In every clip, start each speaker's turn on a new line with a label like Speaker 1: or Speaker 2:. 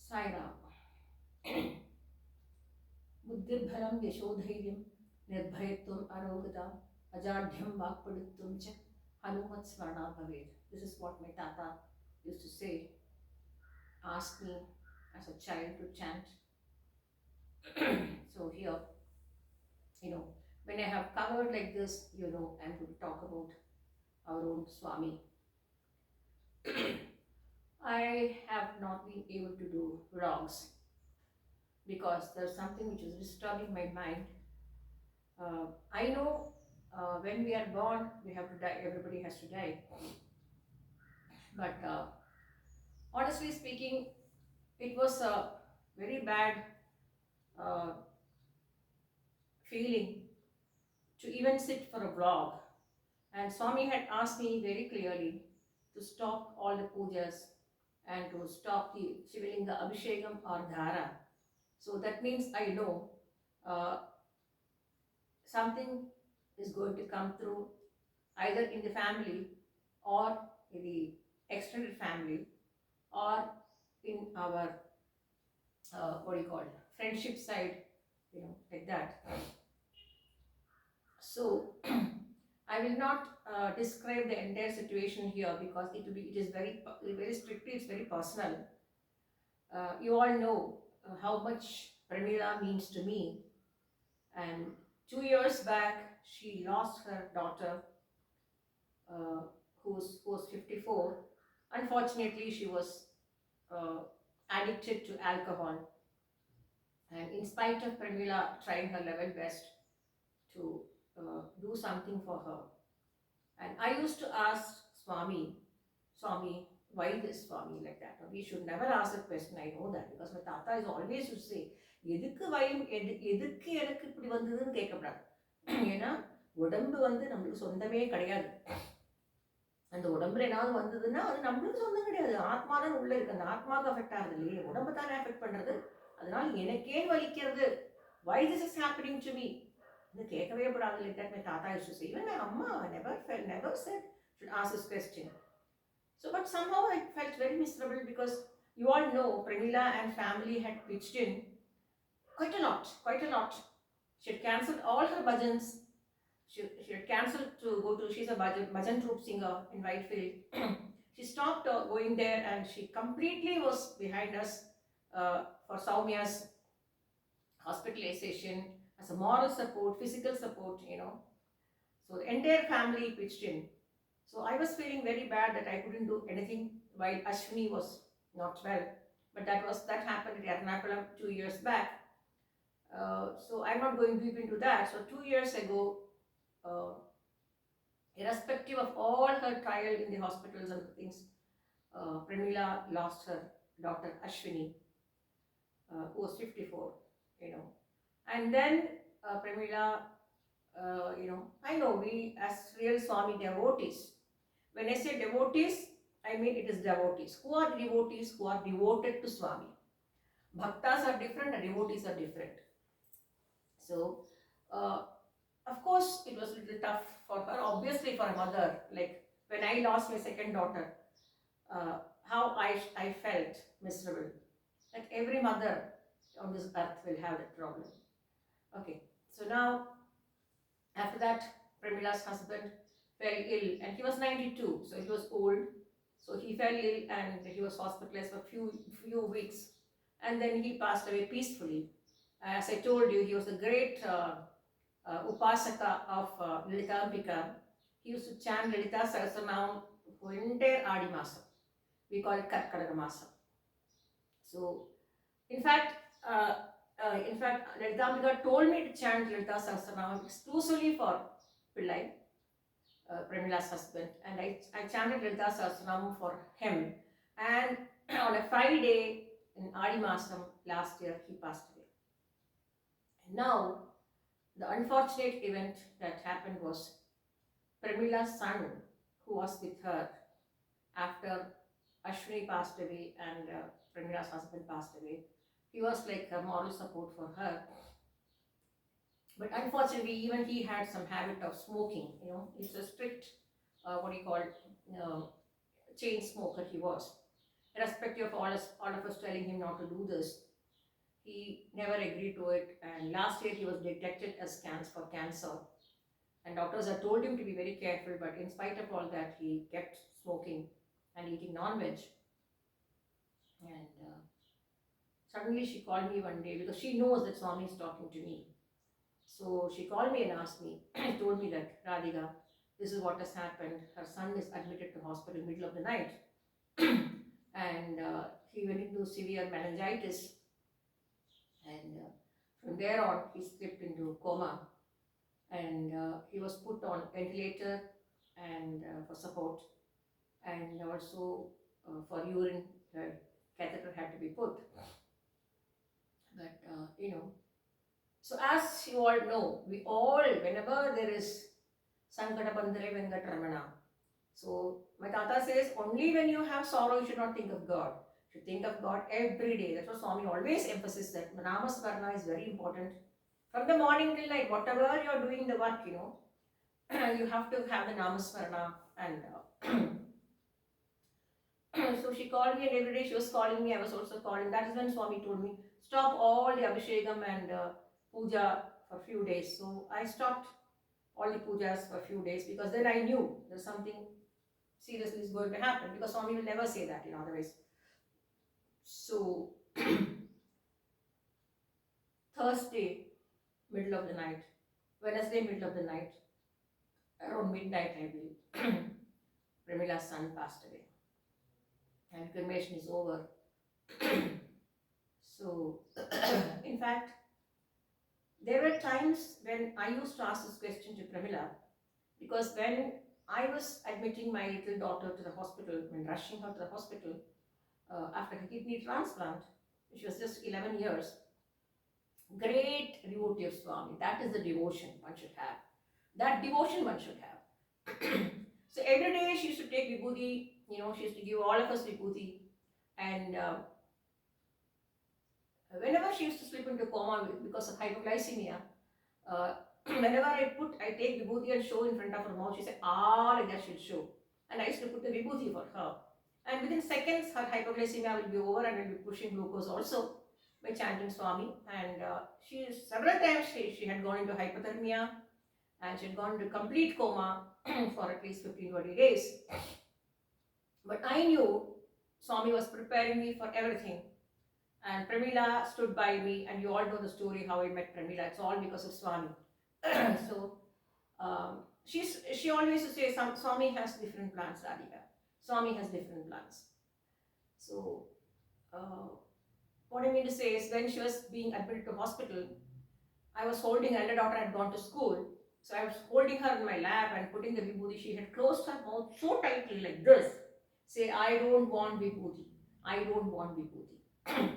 Speaker 1: Saira. Buddhibharam yashodhairyam nirbhayatvam arogata ajadhyam vakpadutvam cha hanumat smarna bhavet. This is what my tata used to say, ask me as a child to chant. So here, when I have covered like this, I'm going to talk about our own Swami. I have not been able to do vlogs because there's something which is disturbing my mind. I know when we are born, we have to die, everybody has to die. But honestly speaking, it was a very bad uh, feeling to even sit for a vlog. And Swami had asked me very clearly to stop all the pujas and to stop the Shivalinga Abhishekam or Dhara. So that means I know uh, something is going to come through either in the family or in the extended family or in our what do you call it, friendship side, like that. So I will not describe the entire situation here because it is very strictly, it's very personal. You all know how much Pramila means to me, and 2 years back she lost her daughter, uh, who's 54. Unfortunately, she was uh, addicted to alcohol, and in spite of Pramila trying her level best to do something for her, and I used to ask Swami, why this Swami like that? We should never ask that question. I know that because my Tata is always to say, எதுக்கு வயம் எதுக்கு எனக்கு இப்படி வந்ததுன்னு கேட்கக்கூடாது. ஏன்னா உடம்பு நம்மளுக்கு சொந்தமே கிடையாது. அந்த உடம்புல ஏதாவது வந்ததுன்னா அது நம்மளுக்கு சொந்தம் கிடையாது. ஆத்மா தான் உள்ள இருக்கு. அந்த ஆத்மாவுக்கு அஃபெக்ட் ஆகுது இல்லையே, உடம்பு தானே அஃபெக்ட் பண்றது. அதனால எனக்கே வலிக்கிறது. Why this is happening to me? கேட்கவே கூடாது. Like that my Tata used to say. Even my Amma never said should ask this question. So, but somehow I felt very miserable because you all know Pramila and family had pitched in quite a lot. She had cancelled all her bhajans. She had cancelled to go to, she's a bhajan troupe singer in Whitefield. She stopped going there and she completely was behind us for Saumia's hospitalization, as a moral support, physical support, So the entire family pitched in. So I was feeling very bad that I couldn't do anything while Ashwini was not well. But that happened at Ernakulam 2 years back. So I'm not going deep into that. So 2 years ago, irrespective of all her trial in the hospitals and things, Pramila lost her daughter Ashwini, who was 54, And then Pramila, I know we as real Swami devotees, when I say devotees, I mean it is devotees. Who are devotees? Who are devoted to Swami. Bhaktas are different and devotees are different. So, of course, it was a little tough for her, obviously for a mother. Like when I lost my second daughter, how I felt miserable. Like every mother on this earth will have that problem. Okay, so now after that, Pramila's husband fell ill and he was 92, so he was old. So he fell ill and he was hospitalized for few weeks, and then he passed away peacefully. As I told you, he was a great upasaka of Lalitambika. He used to chant Lalita Sahasranam for entire Adi Masa. We call it Karkadaga Masa. So, in fact, Lalitambika told me to chant Lalita Sahasranam exclusively for Pillai, Pramila's husband, and I chanted Lalita Sahasranam for him. And on a Friday in Adi Masam last year, he passed away. And now, the unfortunate event that happened was Pramila's son, who was with her after Ashwini passed away and Pramila's husband passed away. He was like a moral support for her. But unfortunately, even he had some habit of smoking. He's a strict, chain smoker he was. irrespective of all of us telling him not to do this, he never agreed to it. And last year he was detected as cancer. And doctors had told him to be very careful, but in spite of all that, he kept smoking and eating non-veg. And suddenly she called me one day because she knows that Swami is talking to me. So she called me and asked me, told me that, Radhika, this is what has happened. Her son is admitted to hospital in the middle of the night. And he went into severe meningitis. And from there on, he slipped into coma. And he was put on ventilator and for support. And also for urine, the catheter had to be put. But, so as you all know, we all, whenever there is Sankata Bandhare Venkatramana, so my Tata says, only when you have sorrow, you should not think of God. You should think of God every day. That's what Swami always emphasizes, that Namasmarana is very important. From the morning till night, whatever you are doing the work, you have to have the Namasmarana. And so she called me, and every day she was calling me, I was also calling. That is when Swami told me, stop all the Abhishekam and puja for a few days. So I stopped all the pujas for a few days, because then I knew there's something seriously is going to happen, because Swami will never say that, otherwise. So Thursday, middle of the night, Wednesday, middle of the night, around midnight, I believe, Premila's son passed away. And cremation is over. So, in fact, there were times when I used to ask this question to Pramila, because when I was admitting my little daughter to the hospital, when rushing her to the hospital after her kidney transplant, she was just 11 years, great devotee of Swami. That is the devotion one should have. That devotion one should have. So every day she used to take vibhuti, she used to give all of us vibhuti. And whenever she used to slip into coma because of hypoglycemia, whenever I take vibhuti and show in front of her mouth, she said, like that she'll show. And I used to put the vibhuti for her. And within seconds, her hypoglycemia will be over, and will be pushing glucose also by chanting Swami. And several times she had gone into hypothermia, and she had gone into complete coma for at least 15-20 days. But I knew Swami was preparing me for everything. And Pramila stood by me, and you all know the story how I met Pramila. It's all because of Swami. So she always used to say, Swami has different plans, Radhika. Swami has different plans. So what I mean to say is, when she was being admitted to hospital, I was holding her. Elder daughter had gone to school. So I was holding her in my lap and putting the vibhuti. She had closed her mouth so tightly like this. Say, I don't want vibhuti. I don't want vibhuti.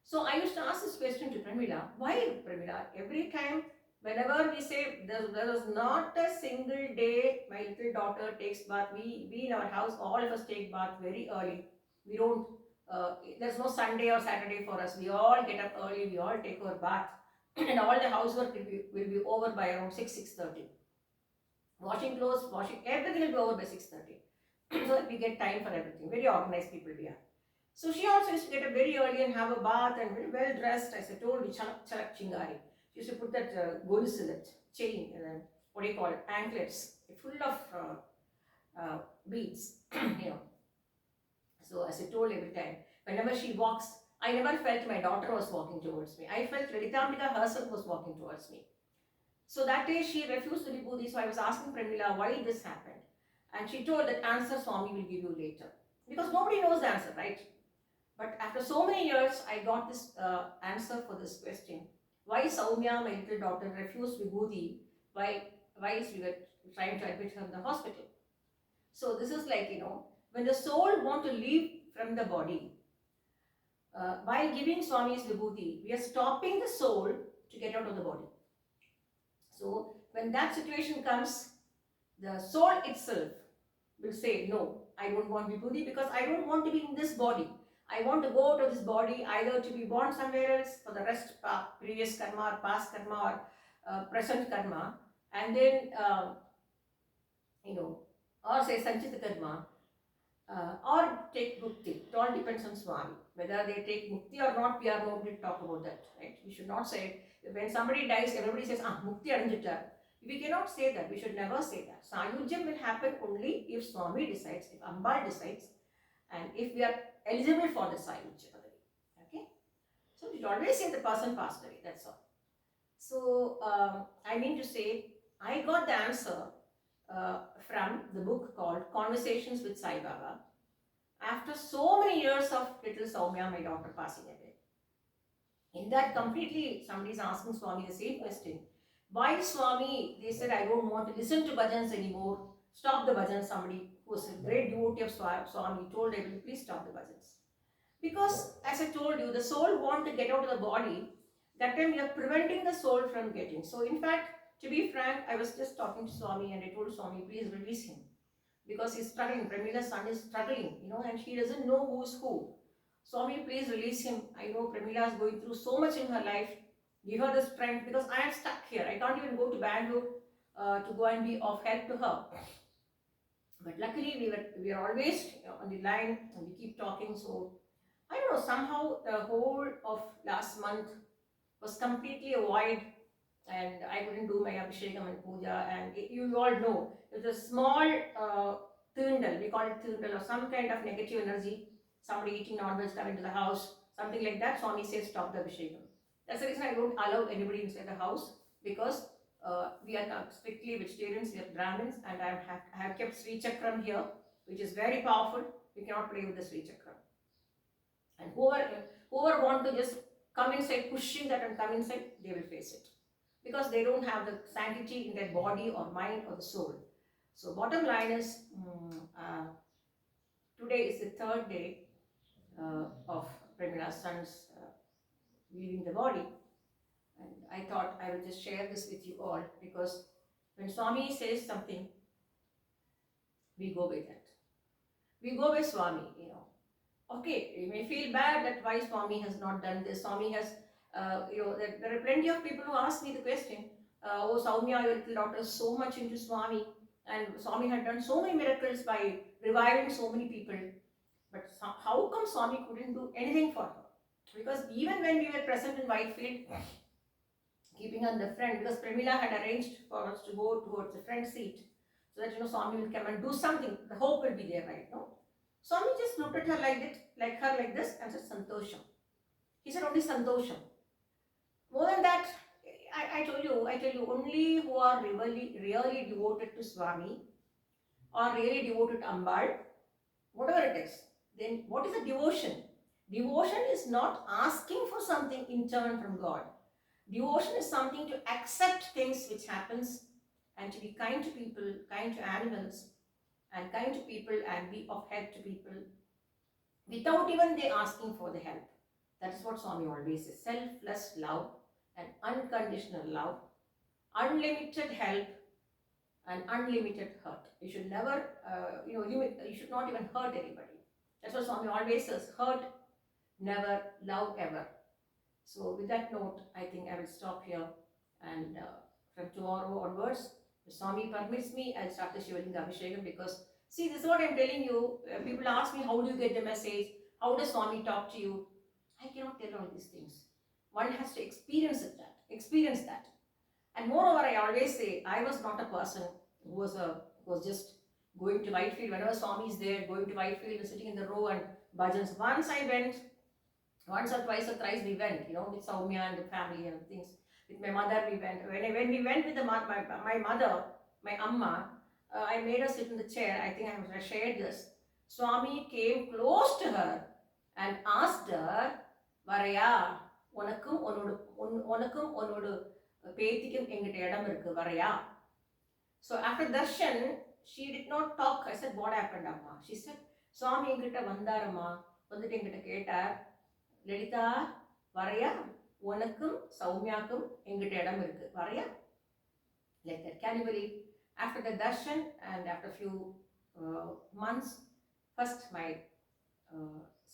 Speaker 1: So I used to ask this question to Pramila. Why, Pramila? Every time, whenever we say, there was not a single day my little daughter takes bath. We in our house, all of us take bath very early. We don't, there's no Sunday or Saturday for us. We all get up early. We all take our bath. And all the housework will be over by around 6:30. Washing clothes, everything will be over by 6:30. So that we get time for everything. Very organized people we are. So she also used to get up very early and have a bath and very well dressed. As I told you, chalak chingari. She used to put that golus in that chain, what do you call it, anklets, full of beads, So as I told every time, whenever she walks, I never felt my daughter was walking towards me. I felt Lalitambika herself was walking towards me. So that day she refused the vibhuti. So I was asking Pramila why this happened. And she told that answer Swami will give you later. Because nobody knows the answer, right? But after so many years, I got this answer for this question. Why Saumya, my little daughter, refused vibhuti while we were trying to admit her in the hospital? So this is like, when the soul wants to leave from the body, while giving Swami's vibhuti, we are stopping the soul to get out of the body. So when that situation comes, the soul itself will say, no, I don't want vibhuti because I don't want to be in this body. I want to go to this body either to be born somewhere else for the rest, previous karma, or past karma, or present karma, and then, or say sanchita karma, or take mukti. It all depends on Swami. Whether they take mukti or not, we are not going to talk about that. Right? We should not say, when somebody dies, everybody says, mukti adanjittar. We cannot say that. We should never say that. Sayujyam will happen only if Swami decides, if Ambal decides, and if we are eligible for the Sayujya. Okay? So we should always say the person passed away. That's all. So I mean to say, I got the answer from the book called Conversations with Sai Baba after so many years of little Soumya, my daughter, passing away. In that, completely, somebody is asking Swami the same question. Why, Swami? They said, I don't want to listen to bhajans anymore. Stop the bhajans. Somebody who was a great devotee of Swami told them, please stop the bhajans. Because, as I told you, the soul wants to get out of the body. That time, we are preventing the soul from getting. So, in fact, to be frank, I was just talking to Swami and I told Swami, please release him. Because he's struggling. Premila's son is struggling, and he doesn't know who's who. Swami, please release him. I know Premila is going through so much in her life. Give her the strength because I am stuck here. I can't even go to Bangalore to go and be of help to her. But luckily, we are always on the line and we keep talking. So I don't know, somehow the whole of last month was completely a void and I couldn't do my Abhishekam and Puja. And you all know, there's a small thundal, we call it thundal, or some kind of negative energy, somebody eating non-veg come into the house, something like that. Swami says, stop the Abhishekam. That's the reason I don't allow anybody inside the house, because we are strictly vegetarians, we are Brahmins, and I have kept Sri Chakram here, which is very powerful. We cannot play with the Sri Chakram. And whoever want to just come inside, pushing that and come inside, they will face it. Because they don't have the sanctity in their body or mind or the soul. So bottom line is, today is the third day of Premila's son's leaving the body. And I thought I will just share this with you all, because when Swami says something, we go with that. We go with Swami, Okay, you may feel bad that why Swami has not done this. Swami has, there are plenty of people who ask me the question, oh Soumya, your little daughter is so much into Swami, and Swami had done so many miracles by reviving so many people. But how come Swami couldn't do anything for her? Because even when we were present in Whitefield, keeping on the front, because Premila had arranged for us to go towards the front seat, so that Swami will come and do something. The hope will be there, right? No? Swami just looked at her like this, and said, Santosham. He said only Santosham. More than that, I tell you, only who are really devoted to Swami, or really devoted to Ambal, whatever it is, then what is a devotion? Devotion is not asking for something in turn from God. Devotion is something to accept things which happens and to be kind to people, kind to animals, and kind to people and be of help to people without even they asking for the help. That is what Swami always says. Selfless love and unconditional love, unlimited help and unlimited hurt. You should never, you should not even hurt anybody. That's what Swami always says. Hurt never, love ever. So with that note, I think I will stop here, and from tomorrow onwards, if Swami permits me, I'll start the Shivalinga Abhishekam, because see, this is what I'm telling you. People ask me, how do you get the message? How does Swami talk to you? I cannot tell all these things. One has to experience that. And moreover, I always say, I was not a person who was just going to Whitefield. Whenever Swami is there, going to Whitefield and sitting in the row and bhajans. Once or twice or thrice we went, with Soumya and the family and things. With my mother we went. When we went with my mother, my amma, I made her sit in the chair. I think I shared this. Swami came close to her and asked her, Varaya, unakum onodu பேத்திக்கும் எங்கிட்ட இடம் இருக்கு வரையா. So after darshan, she did not talk. I said, what happened, amma? She said, Swami எங்கிட்ட வந்தாரம்மா, வந்துட்டு எங்கிட்ட கேட்டார், லலிதா வரையா, உனக்கும் சௌமியாக்கும் எங்கிட்ட இடம் இருக்கு வரையா. Like that. Can you believe? After the darshan and after a few months, first my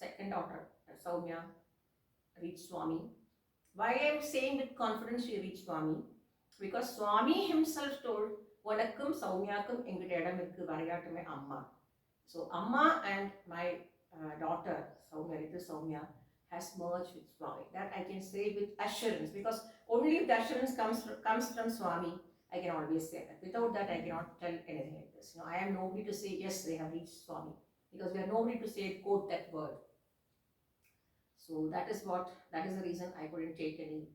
Speaker 1: second daughter, Soumya, reached Swami. Why I am saying with confidence she reached Swami? Because Swami himself told, Vanakkum Soumyakum engitta idam irukku varaya to my amma. So Amma and my daughter, Soumya, little Soumya, has merged with Swami. That I can say with assurance, because only if the assurance comes from Swami, I can always say that. Without that, I cannot tell anything like this. I am nobody to say, yes, they have reached Swami, because we are nobody to say, quote that word. So that is the reason I couldn't take any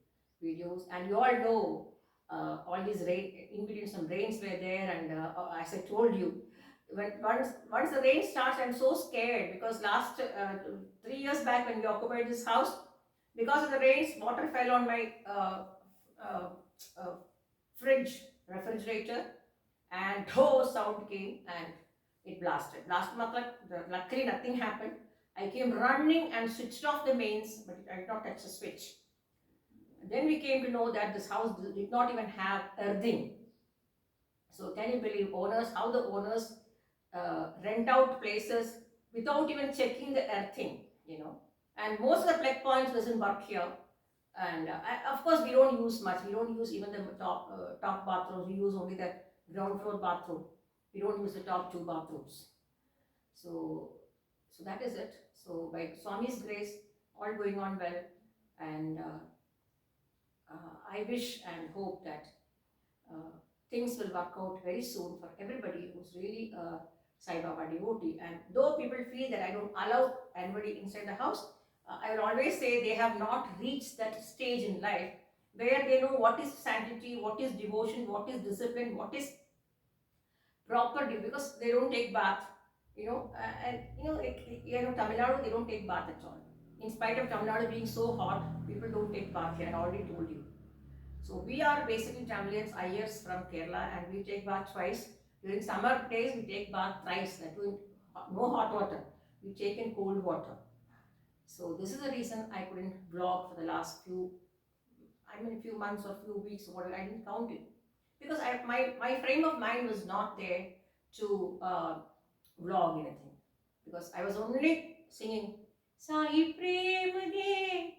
Speaker 1: videos. And you all know, all these rain, in between some rains were there, and as I told you, when once the rain starts, I'm so scared, because last 3 years back when we occupied this house, because of the rains, water fell on my uh, uh, refrigerator, and oh, sound came and it blasted. Luckily nothing happened. I came running and switched off the mains, but I did not touch the switch. Then we came to know that this house did not even have earthing. So can you believe how the owners rent out places without even checking the earthing. And most of the plug points doesn't work here. And of course, we don't use much. We don't use even the top bathrooms. We use only the ground floor bathroom. We don't use the top two bathrooms. So that is it. So by Swami's grace, all going on well, and I wish and hope that uh, things will work out very soon for everybody who's really a Sai Baba devotee. And though people feel that I don't allow anybody inside the house, I will always say they have not reached that stage in life where they know what is sanctity, what is devotion, what is discipline, what is proper because they don't take bath. Tamil Nadu, they don't take bath at all. In spite of Tamil Nadu being so hot, people don't take bath here. I already told you. So we are basically Tamilians, Ayers from Kerala, and we take bath twice. During summer days, we take bath thrice. That too, no hot water. We take in cold water. So this is the reason I couldn't vlog for the last few months or few weeks or whatever. I didn't count it because my frame of mind was not there to vlog anything, because I was only singing Sai Prem De